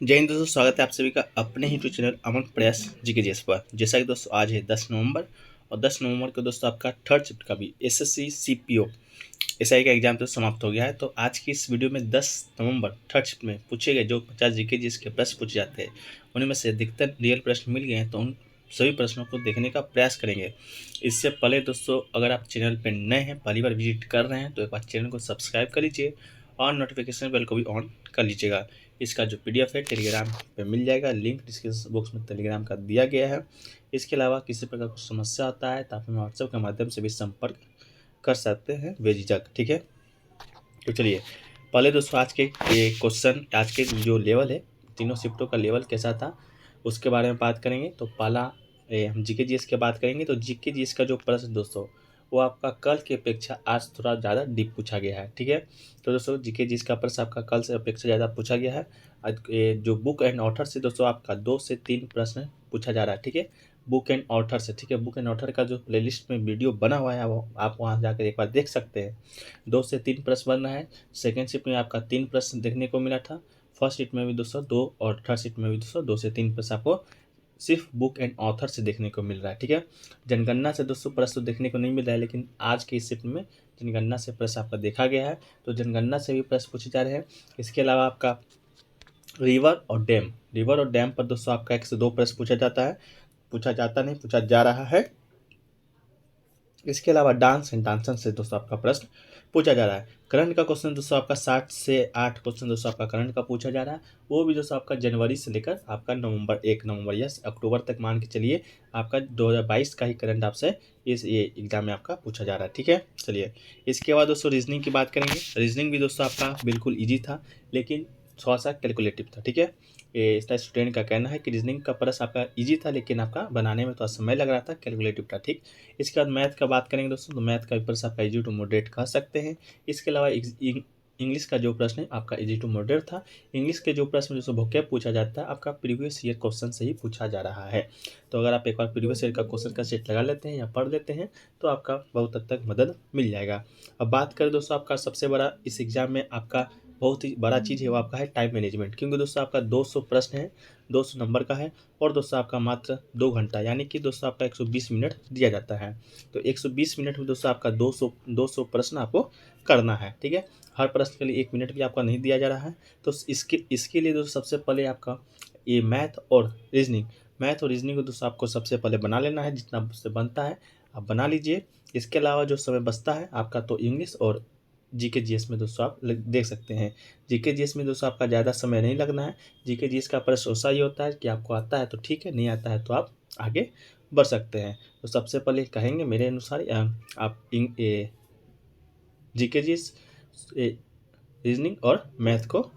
जय हिंद दोस्तों, स्वागत है आप सभी का अपने ही यूट्यूब चैनल अमन प्रयास जीके पर। जैसा कि दोस्तों आज है 10 नवंबर और 10 नवंबर को दोस्तों आपका थर्ड शिफ्ट का भी एसएससी सीपीओ एसआई का एग्जाम तो समाप्त हो गया है। तो आज की इस वीडियो में 10 नवंबर थर्ड शिफ्ट में पूछे गए जो 50 जीके के प्रश्न पूछे जाते हैं उनमें से अधिकतर रियल प्रश्न मिल गए हैं, तो उन सभी प्रश्नों को देखने का प्रयास करेंगे। इससे पहले दोस्तों, अगर आप चैनल पर नए हैं, पहली बार विजिट कर रहे हैं, तो एक बार चैनल को सब्सक्राइब कर लीजिए और नोटिफिकेशन बेल को भी ऑन कर लीजिएगा। इसका जो पीडीएफ है टेलीग्राम पे मिल जाएगा, लिंक डिस्क्रिप्शन बॉक्स में टेलीग्राम का दिया गया है। इसके अलावा किसी प्रकार की समस्या आता है तो आप हमें व्हाट्सएप के माध्यम से भी संपर्क कर सकते हैं बेझिझक, ठीक है। तो चलिए पहले दोस्तों आज के क्वेश्चन, आज के जो लेवल है, तीनों शिफ्टों का लेवल कैसा था उसके बारे में बात करेंगे। तो पहला हम जीके जीएस की बात करेंगे। तो जीके जीएस का जो प्रश्न दोस्तों वो आपका कल की अपेक्षा आज थोड़ा ज़्यादा डीप पूछा गया है, ठीक है। तो दोस्तों जीके जीएस का प्रश्न आपका कल से अपेक्षा ज़्यादा पूछा गया है। आज जो बुक एंड ऑथर से दोस्तों आपका 2 से 3 प्रश्न पूछा जा रहा है, ठीक है। बुक एंड ऑथर से, ठीक है। बुक एंड ऑथर का जो प्लेलिस्ट में वीडियो बना हुआ है वो आप वहाँ जाकर एक बार देख सकते हैं। 2 से 3 प्रश्न बन रहा है। सेकेंड शिफ्ट में आपका 3 प्रश्न देखने को मिला था। फर्स्ट शिफ्ट में भी दोस्तों 2 और थर्ड शिफ्ट में भी दोस्तों 2 से 3 प्रश्न आपको सिर्फ बुक एंड ऑथर से देखने को मिल रहा है, ठीक है। जनगणना से दोस्तों प्रश्न देखने को नहीं मिल रहा है, लेकिन आज के इस शिफ्ट में जनगणना से प्रश्न आपका देखा गया है। तो जनगणना से भी प्रश्न पूछे जा रहे हैं। इसके अलावा आपका रिवर और डैम पर दोस्तों आपका 1 से 2 प्रश्न पूछा जा रहा है। इसके अलावा डांस एंड डांसन से दोस्तों आपका प्रश्न पूछा जा रहा है। करंट का क्वेश्चन दोस्तों आपका 60 से 8 क्वेश्चन दोस्तों आपका करंट का पूछा जा रहा है। वो भी दोस्तों आपका जनवरी से लेकर आपका 1 नवंबर या अक्टूबर तक मान के चलिए, आपका 2022 का ही करंट आपसे ये एग्जाम में आपका पूछा जा रहा है, ठीक है। चलिए इसके बाद दोस्तों रीजनिंग की बात करेंगे। रीजनिंग भी दोस्तों आपका बिल्कुल ईजी था, लेकिन थोड़ा सा कैलकुलेटिव था, ठीक है। ये इसका स्टूडेंट का कहना है कि रीजनिंग का प्रश्न आपका इजी था, लेकिन आपका बनाने में थोड़ा समय लग रहा था, कैलकुलेटिव था, ठीक। इसके बाद मैथ का बात करेंगे दोस्तों, तो मैथ का प्रश्न आपका इजी टू मॉडरेट कह सकते हैं। इसके अलावा इंग्लिश का जो प्रश्न है आपका इजी टू मॉडरेट था। इंग्लिश के जो प्रश्न जो वोकैब पूछा जाता है आपका प्रीवियस ईयर क्वेश्चन से ही पूछा जा रहा है। तो अगर आप एक बार प्रीवियस ईयर का क्वेश्चन का सेट लगा लेते हैं या पढ़ लेते हैं तो आपका बहुत हद तक मदद मिल जाएगा। अब बात करें दोस्तों, आपका सबसे बड़ा इस एग्जाम में आपका बहुत ही बड़ा चीज़ है वो आपका है टाइम मैनेजमेंट, क्योंकि दोस्तों आपका 200 प्रश्न है, 200 नंबर का है, और दोस्तों आपका मात्र 2 घंटा यानी कि दोस्तों आपका 120 मिनट दिया जाता है। तो 120 मिनट में दोस्तों आपका 200 प्रश्न आपको करना है, ठीक है। हर प्रश्न के लिए 1 मिनट भी आपका नहीं दिया जा रहा है। तो इसके लिए दोस्तों सबसे पहले आपका ये मैथ और रीजनिंग को दोस्तों आपको सबसे पहले बना लेना है, जितना उससे बनता है आप बना लीजिए। इसके अलावा जो समय बचता है आपका, तो इंग्लिश और जीके जीएस में दोस्तों आप देख सकते हैं। जीके जीएस में दोस्तों आपका ज़्यादा समय नहीं लगना है। जीके जीएस का प्रश्न ऐसा ही होता है कि आपको आता है तो ठीक है, नहीं आता है तो आप आगे बढ़ सकते हैं। तो सबसे पहले कहेंगे मेरे अनुसार आप जीके जीएस, रीजनिंग और मैथ को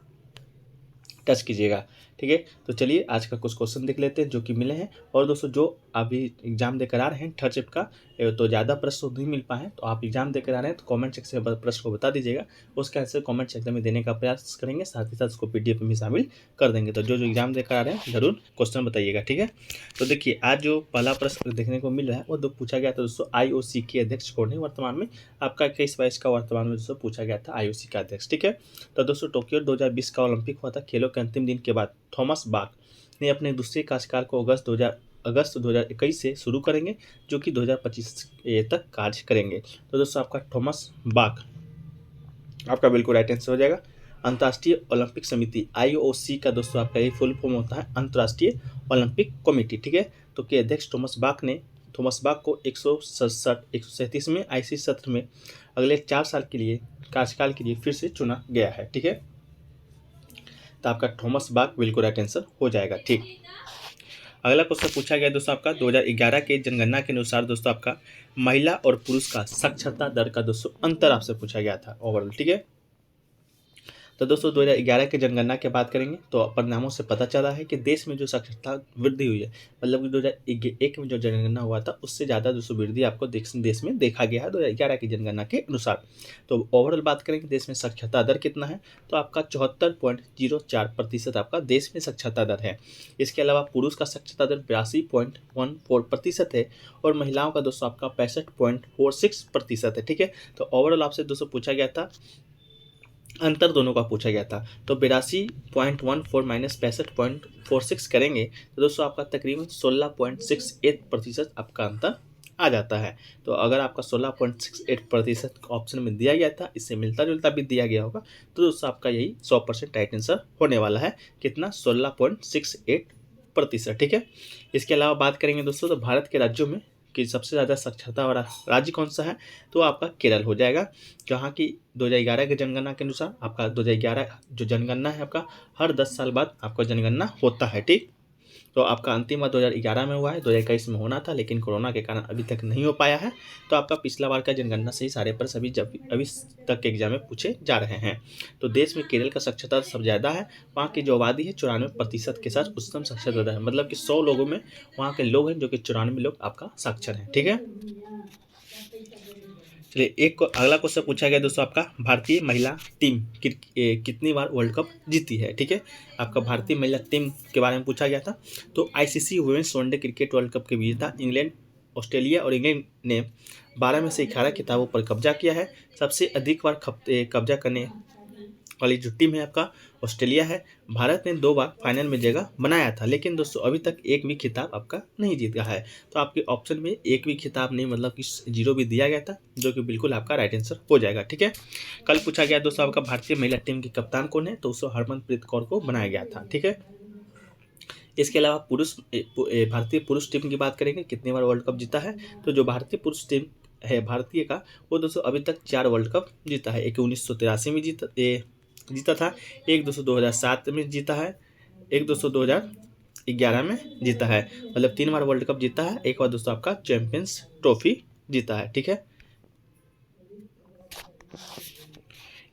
टच कीजिएगा, ठीक है। तो चलिए आज का कुछ क्वेश्चन देख लेते हैं जो कि मिले हैं। और दोस्तों जो अभी एग्जाम देकर आ रहे हैं थर्ड शिफ्ट का, तो ज़्यादा प्रश्न नहीं मिल पाए हैं, तो आप एग्जाम देकर आ रहे हैं तो कमेंट सेक्शन में प्रश्न को बता दीजिएगा, उसका आंसर कमेंट सेक्शन में देने का प्रयास करेंगे, साथ ही साथ उसको पीडीएफ में भी शामिल कर देंगे। तो जो जो एग्जाम देकर आ रहे हैं जरूर क्वेश्चन बताइएगा, ठीक है। तो देखिए आज जो पहला प्रश्न देखने को मिल रहा है वो पूछा गया था दोस्तों, आईओसी के अध्यक्ष कौन है वर्तमान में। आपका 21-22 का वर्तमान में दोस्तों पूछा गया था आईओसी का अध्यक्ष, ठीक है। तो दोस्तों टोक्यो 2020 का ओलंपिक हुआ था। खेलों के अंतिम दिन के बाद थॉमस बाक ने अपने दूसरे कार्यकाल को अगस्त 2021 से शुरू करेंगे, जो कि 2025 तक कार्य करेंगे। तो दोस्तों आपका थॉमस बाक आपका बिल्कुल राइट आंसर हो जाएगा। अंतर्राष्ट्रीय ओलंपिक समिति आईओसी का दोस्तों आपका ये फुल फॉर्म होता है अंतर्राष्ट्रीय ओलंपिक कमेटी, ठीक है। तो के अध्यक्ष थॉमस बाक को 137वें आईसीसी सत्र में अगले 4 साल के लिए कार्यकाल के लिए फिर से चुना गया है, ठीक है। तो आपका थॉमस बाक बिल्कुल राइट आंसर हो जाएगा, ठीक। अगला क्वेश्चन पूछा गया दोस्तों आपका 2011 के जनगणना के अनुसार दोस्तों आपका महिला और पुरुष का साक्षरता दर का दोस्तों अंतर आपसे पूछा गया था ओवरऑल, ठीक है। तो दोस्तों 2011 के जनगणना की बात करेंगे तो परिणामों से पता चला है कि देश में जो साक्षरता वृद्धि हुई है, मतलब कि 2001 में जो जनगणना हुआ था उससे ज़्यादा दोस्तों वृद्धि आपको देश में देखा गया है 2011 की जनगणना के अनुसार। तो ओवरऑल बात करेंगे देश में साक्षरता दर कितना है, तो आपका 74.04% आपका देश में साक्षरता दर है। इसके अलावा पुरुष का साक्षरता दर 82.14% है और महिलाओं का दोस्तों आपका 65.46% है, ठीक है। तो ओवरऑल आपसे दोस्तों पूछा गया था अंतर दोनों का पूछा गया था। तो 82.14 माइनस 65.46 करेंगे तो दोस्तों आपका तकरीबन 16.68% आपका अंतर आ जाता है। तो अगर आपका 16.68% ऑप्शन में दिया गया था, इससे मिलता जुलता भी दिया गया होगा, तो दोस्तों आपका यही 100% राइट आंसर होने वाला है। कितना? 16.68%। ठीक है। इसके अलावा बात करेंगे दोस्तों तो भारत के राज्यों में कि सबसे ज़्यादा साक्षरता वाला राज्य कौन सा है, तो आपका केरल हो जाएगा, जहाँ की 2011 की जनगणना के अनुसार आपका 2011 जो जनगणना है आपका हर 10 साल बाद आपका जनगणना होता है। ठीक। तो आपका अंतिम बार 2011 में हुआ है, 2021 में होना था, लेकिन कोरोना के कारण अभी तक नहीं हो पाया है। तो आपका पिछला बार का जनगणना से ही सारे प्रश्न अभी तक के एग्जाम में पूछे जा रहे हैं। तो देश में केरल का साक्षरता सबसे ज़्यादा है। वहाँ की जो आबादी है 94% के साथ उच्चतम साक्षरता है, मतलब कि 100 लोगों में वहाँ के लोग हैं जो कि 94 लोग आपका साक्षर हैं। ठीक है। चलिए एक अगला क्वेश्चन पूछा गया दोस्तों, आपका भारतीय महिला टीम कितनी बार वर्ल्ड कप जीती है। ठीक है। आपका भारतीय महिला टीम के बारे में पूछा गया था। तो ICC women's one day cricket world cup के विजेता इंग्लैंड, ऑस्ट्रेलिया और इंग्लैंड ने 12 में से 11 खिताबों पर कब्जा किया है। सबसे अधिक बार कब्जा करने वाली जो टीम है आपका ऑस्ट्रेलिया है। भारत ने 2 बार फाइनल में जगह बनाया था, लेकिन दोस्तों अभी तक एक भी खिताब आपका नहीं जीता है। तो आपके ऑप्शन में एक भी खिताब नहीं, मतलब कि 0 भी दिया गया था, जो कि बिल्कुल आपका राइट आंसर हो जाएगा। ठीक है। कल पूछा गया दोस्तों आपका भारतीय महिला टीम की कप्तान कौन है, तो उसको हरमनप्रीत कौर को बनाया गया था। ठीक है। इसके अलावा भारतीय पुरुष टीम की बात करेंगे, कितनी बार वर्ल्ड कप जीता है। तो जो भारतीय पुरुष टीम है भारतीय का, वो दोस्तों अभी तक 4 वर्ल्ड कप जीता है। एक 1983 में जीता था, एक दोस्तों 2007 में जीता है, एक दोस्तों 2011 में जीता है, मतलब 3 बार वर्ल्ड कप जीता है। एक बार दोस्तों आपका चैंपियंस ट्रॉफी जीता है। ठीक है।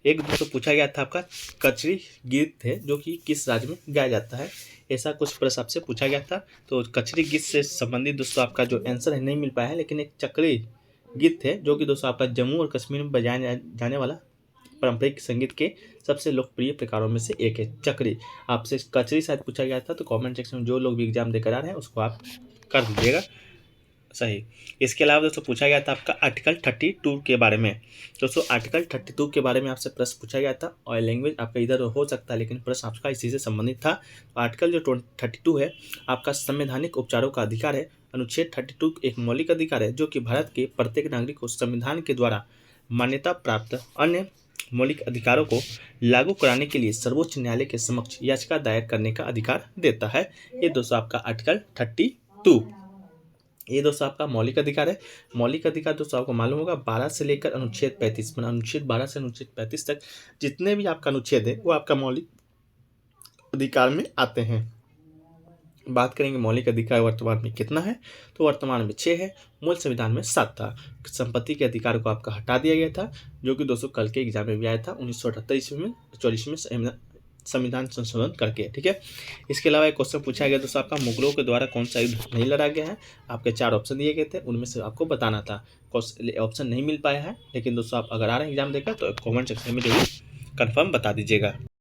एक दोस्तों पूछा गया था आपका कचरी गीत है जो कि किस राज्य में गाया जाता है, ऐसा कुछ प्रश्न आपसे पूछा गया था। तो कचरी गीत से संबंधित दोस्तों आपका जो आंसर है नहीं मिल पाया है, लेकिन एक चक्री गीत है जो कि दोस्तों आपका जम्मू और कश्मीर में बजाया जाने वाला पारंपरिक संगीत के सबसे लोकप्रिय प्रकारों में से एक है चक्री। आपसे कचरी शायद पूछा गया था, तो कमेंट सेक्शन में जो लोग भी एग्जाम देकर आ रहे हैं उसको आप कर दीजिएगा सही। इसके अलावा दोस्तों पूछा गया था आपका आर्टिकल 32 के बारे में। दोस्तों आर्टिकल 32 के बारे में आपसे प्रश्न पूछा गया था, और लैंग्वेज आपका इधर हो सकता है, लेकिन प्रश्न आपका इसी से संबंधित था। आर्टिकल जो 32 है आपका संवैधानिक उपचारों का अधिकार है। अनुच्छेद 32 एक मौलिक अधिकार है जो कि भारत के प्रत्येक नागरिक को संविधान के द्वारा मान्यता प्राप्त अन्य मौलिक अधिकारों को लागू कराने के लिए सर्वोच्च न्यायालय के समक्ष याचिका दायर करने का अधिकार देता है। ये दोस्तों आपका आर्टिकल 32 ये दोस्तों आपका मौलिक अधिकार है। मौलिक अधिकार दोस्तों आपको मालूम होगा 12 से लेकर अनुच्छेद 35, अनुच्छेद 12 से अनुच्छेद 35 तक जितने भी आपका अनुच्छेद है वो आपका मौलिक अधिकार में आते हैं। बात करेंगे मौलिक अधिकार वर्तमान में कितना है, तो वर्तमान में 6 है, मूल संविधान में 7 था। संपत्ति के अधिकार को आपका हटा दिया गया था, जो कि दोस्तों कल के एग्जाम में भी आया था 1978 ईस्वी में 44 में संविधान संशोधन करके। ठीक है। इसके अलावा एक क्वेश्चन पूछा गया दोस्तों आपका मुगलों के द्वारा कौन सा युद्ध नहीं लड़ा गया है। आपके 4 ऑप्शन दिए गए थे, उनमें से आपको बताना था। ऑप्शन नहीं मिल पाया है, लेकिन दोस्तों आप अगर आ रहे हैं एग्जाम देकर तो कमेंट सेक्शन में जरूर कन्फर्म बता दीजिएगा।